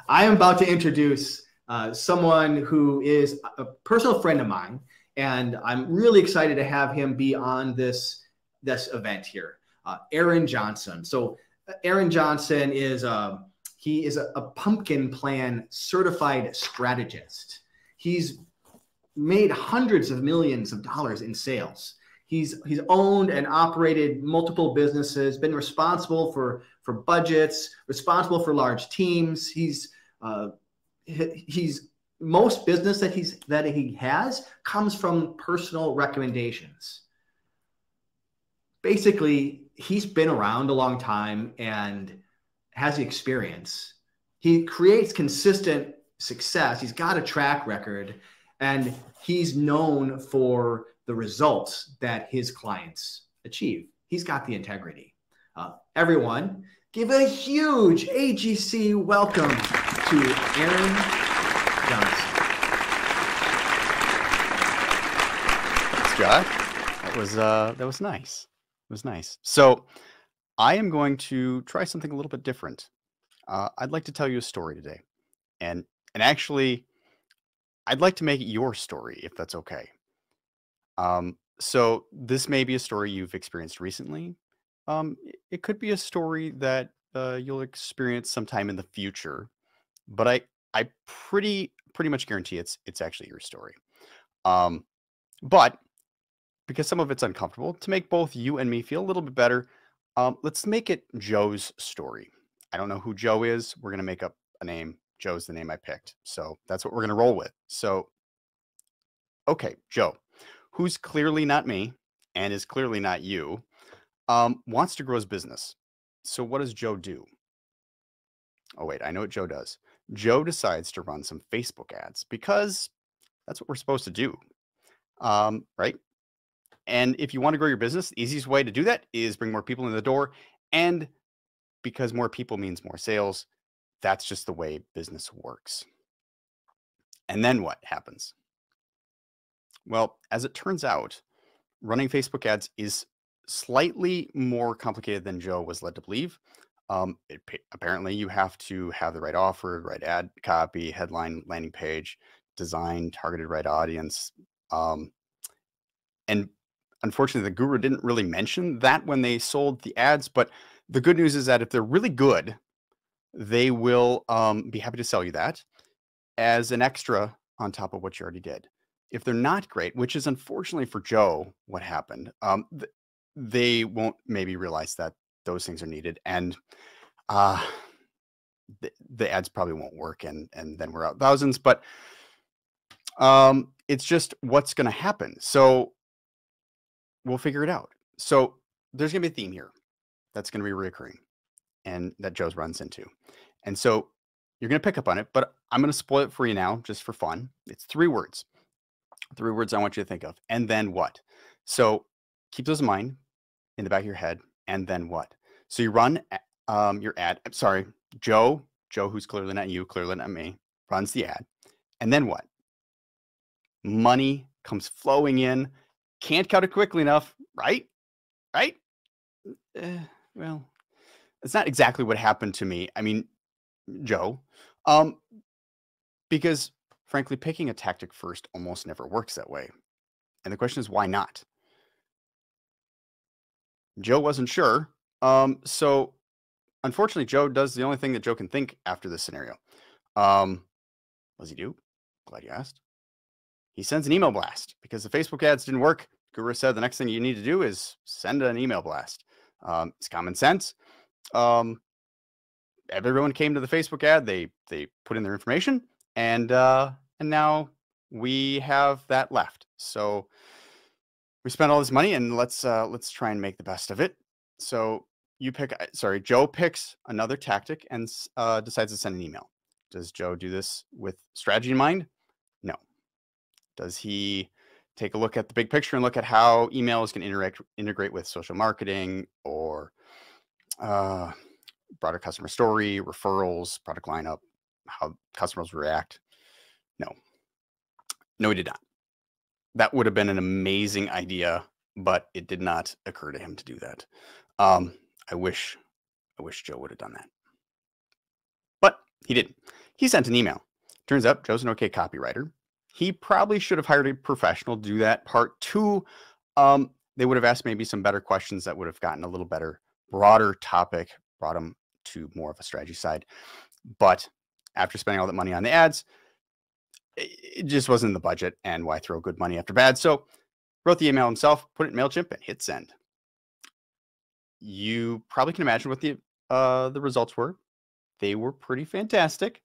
I am about to introduce someone who is a personal friend of mine, and I'm really excited to have him be on this event here. Aaron Johnson. So Aaron Johnson is he is a pumpkin plan certified strategist. He's made hundreds of millions of dollars in sales. He's owned and operated multiple businesses, been responsible for budgets, responsible for large teams. He's most business that he has comes from personal recommendations. Basically, he's been around a long time and has the experience. He creates consistent success. He's got a track record, and he's known for the results that his clients achieve. He's got the integrity. Everyone, give a huge AGC welcome to Aaron Johnson. Thanks, Josh. That was nice. It was nice. So I am going to try something a little bit different. I'd like to tell you a story today, and actually, I'd like to make it your story, if that's okay. So this may be a story you've experienced recently. It could be a story that you'll experience sometime in the future, but I pretty much guarantee it's actually your story. But because some of it's uncomfortable, to make both you and me feel a little bit better, let's make it Joe's story. I don't know who Joe is. We're gonna make up a name. Joe's the name I picked, so that's what we're gonna roll with. So, okay, Joe, who's clearly not me and is clearly not you, wants to grow his business. So what does Joe do? Oh, wait, I know what Joe does. Joe decides to run some Facebook ads because that's what we're supposed to do, right? And if you want to grow your business, the easiest way to do that is bring more people in the door. And because more people means more sales, that's just the way business works. And then what happens? Well, as it turns out, running Facebook ads is slightly more complicated than Joe was led to believe. Apparently, you have to have the right offer, right ad copy, headline, landing page, design, targeted right audience. And unfortunately, the guru didn't really mention that when they sold the ads. But the good news is that if they're really good, they will be happy to sell you that as an extra on top of what you already did. If they're not great, which is unfortunately for Joe what happened, they won't maybe realize that those things are needed, and the ads probably won't work, and then we're out thousands. But it's just what's going to happen. So we'll figure it out. So there's going to be a theme here that's going to be reoccurring and that Joe's runs into. And so you're going to pick up on it, but I'm going to spoil it for you now just for fun. It's 3 words. 3 words I want you to think of. And then what? So keep those in mind in the back of your head. And then what? So you run your ad. I'm sorry, Joe, who's clearly not you, clearly not me, runs the ad. And then what? Money comes flowing in. Can't cut it quickly enough, right? Right? Well, it's not exactly what happened to me. I mean, Joe, because frankly, picking a tactic first almost never works that way. And the question is, why not? Joe wasn't sure. So unfortunately, Joe does the only thing that Joe can think after this scenario. What does he do? Glad you asked. He sends an email blast because the Facebook ads didn't work. Guru said the next thing you need to do is send an email blast. It's common sense. Everyone came to the Facebook ad. They put in their information, and now we have that left. So we spent all this money, and let's try and make the best of it. So Joe picks another tactic and decides to send an email. Does Joe do this with strategy in mind? No. Does he take a look at the big picture and look at how email is going to integrate with social marketing or broader customer story, referrals, product lineup, how customers react? No, he did not. That would have been an amazing idea, but it did not occur to him to do that. I wish Joe would have done that, but he didn't. He sent an email. Turns out Joe's an okay copywriter. He probably should have hired a professional to do that. Part two, they would have asked maybe some better questions that would have gotten a little better, broader topic, brought him to more of a strategy side. But after spending all that money on the ads, it just wasn't in the budget, and why throw good money after bad? So wrote the email himself, put it in MailChimp, and hit send. You probably can imagine what the results were. They were pretty fantastic.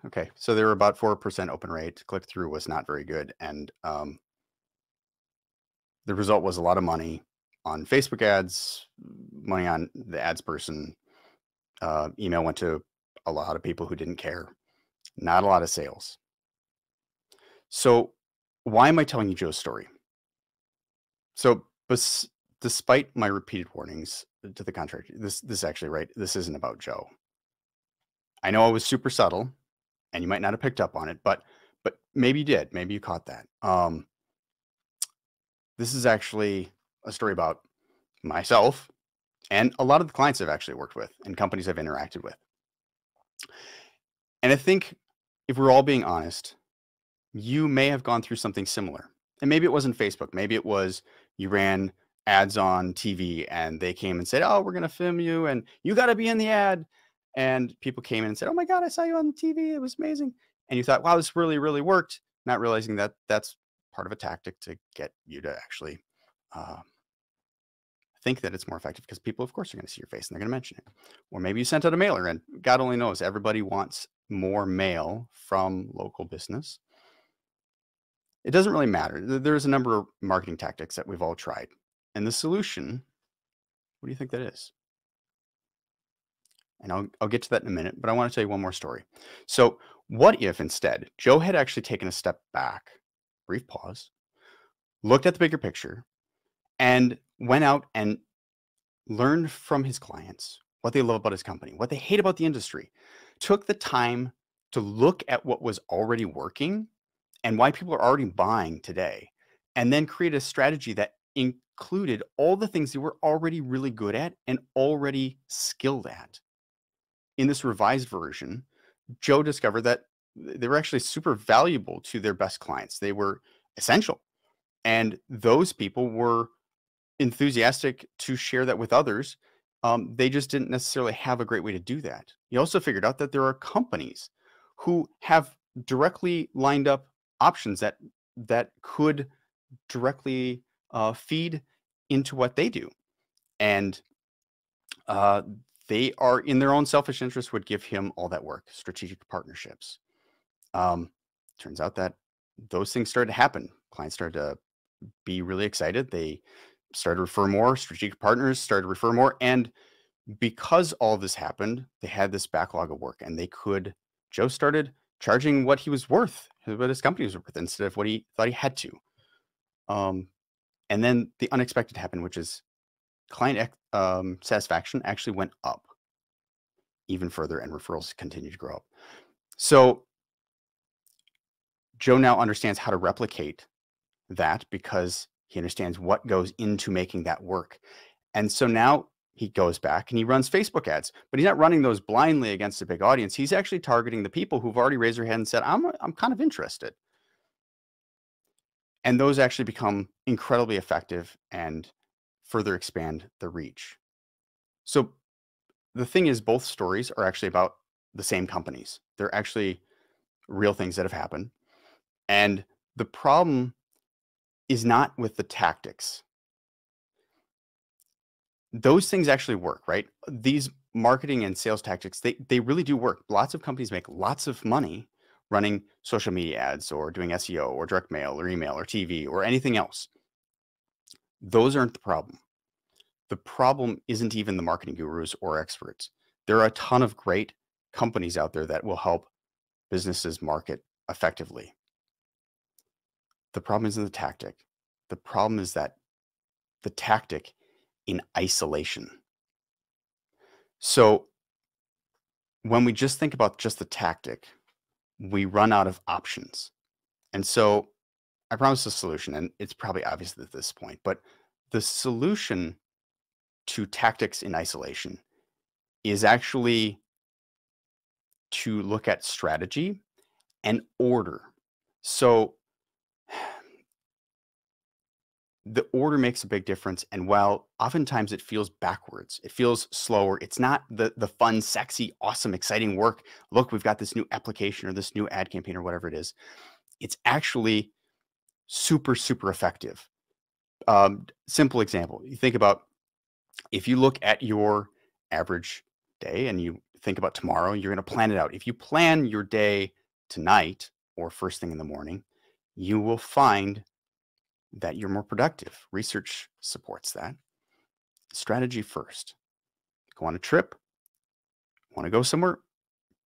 Okay, so they were about 4% open rate. Click through was not very good, and the result was a lot of money on Facebook ads, money on the ads person. Email went to a lot of people who didn't care. Not a lot of sales. So why am I telling you Joe's story? So despite my repeated warnings to the contrary, this actually, right, this isn't about Joe. I know I was super subtle, and you might not have picked up on it, but maybe you did. Maybe you caught that. This is actually a story about myself and a lot of the clients I've actually worked with and companies I've interacted with. And I think if we're all being honest, you may have gone through something similar. And maybe it wasn't Facebook. Maybe it was you ran ads on TV and they came and said, oh, we're going to film you and you got to be in the ad. And people came in and said, oh my God, I saw you on TV. It was amazing. And you thought, wow, this really, really worked. Not realizing that that's part of a tactic to get you to actually think that it's more effective, because people, of course, are going to see your face and they're going to mention it. Or maybe you sent out a mailer, and God only knows, everybody wants more mail from local business. It doesn't really matter. There's a number of marketing tactics that we've all tried. And the solution, what do you think that is? And I'll get to that in a minute, but I want to tell you one more story. So what if instead Joe had actually taken a step back, brief pause, looked at the bigger picture, and went out and learned from his clients what they love about his company, what they hate about the industry, took the time to look at what was already working and why people are already buying today, and then create a strategy that included all the things they were already really good at and already skilled at. In this revised version, Joe discovered that they were actually super valuable to their best clients. They were essential. And those people were enthusiastic to share that with others. They just didn't necessarily have a great way to do that. He also figured out that there are companies who have directly lined up options that could directly feed into what they do. And they are, in their own selfish interest, would give him all that work, strategic partnerships. Turns out that those things started to happen. Clients started to be really excited. They started to refer more. Strategic partners started to refer more. And because all this happened, they had this backlog of work, and Joe started charging what he was worth, what his company was worth, instead of what he thought he had to. And then the unexpected happened, which is client satisfaction actually went up even further, and referrals continued to grow up. So Joe now understands how to replicate that, because he understands what goes into making that work. And so now he goes back and he runs Facebook ads, but he's not running those blindly against a big audience. He's actually targeting the people who've already raised their hand and said, I'm kind of interested. And those actually become incredibly effective and further expand the reach. So the thing is, both stories are actually about the same companies. They're actually real things that have happened. And the problem is not with the tactics. Those things actually work, right? These marketing and sales tactics, they really do work. Lots of companies make lots of money running social media ads or doing SEO or direct mail or email or TV or anything else. Those aren't the problem. The problem isn't even the marketing gurus or experts. There are a ton of great companies out there that will help businesses market effectively. The problem isn't the tactic. The problem is that the tactic in isolation. So when we just think about just the tactic, we run out of options. And so I promised a solution, and it's probably obvious at this point, but the solution to tactics in isolation is actually to look at strategy and order. So the order makes a big difference. And while oftentimes it feels backwards, it feels slower, it's not the fun, sexy, awesome, exciting work. Look, we've got this new application or this new ad campaign or whatever it is. It's actually super, super effective. Simple example. You think about, if you look at your average day and you think about tomorrow, you're going to plan it out. If you plan your day tonight or first thing in the morning, you will find that you're more productive. Research supports that. Strategy first. Go on a trip. Want to go somewhere?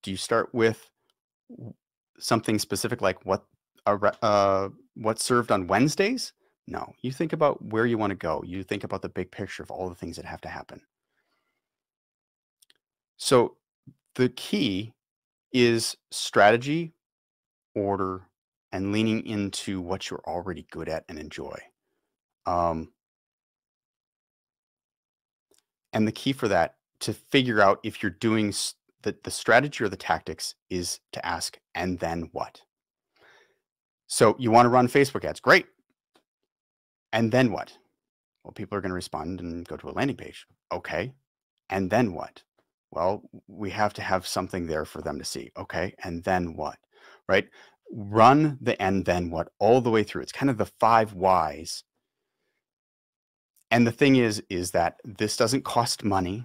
Do you start with something specific like what's served on Wednesdays? No. You think about where you want to go. You think about the big picture of all the things that have to happen. So the key is strategy, order, and leaning into what you're already good at and enjoy. And the key for that, to figure out if you're doing the strategy or the tactics, is to ask, and then what? So you want to run Facebook ads. Great. And then what? Well, people are going to respond and go to a landing page. Okay. And then what? Well, we have to have something there for them to see. Okay. And then what? Right? Run the and then what all the way through. It's kind of the 5 whys. And the thing is that this doesn't cost money.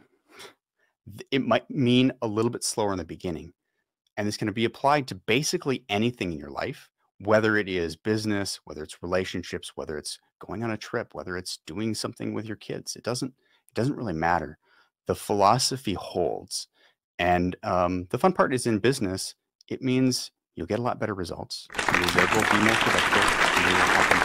It might mean a little bit slower in the beginning. And it's going to be applied to basically anything in your life, whether it is business, whether it's relationships, whether it's going on a trip, whether it's doing something with your kids. It doesn't really matter. The philosophy holds. And the fun part is, in business, it means you'll get a lot better results. You'll be more productive. And you'll have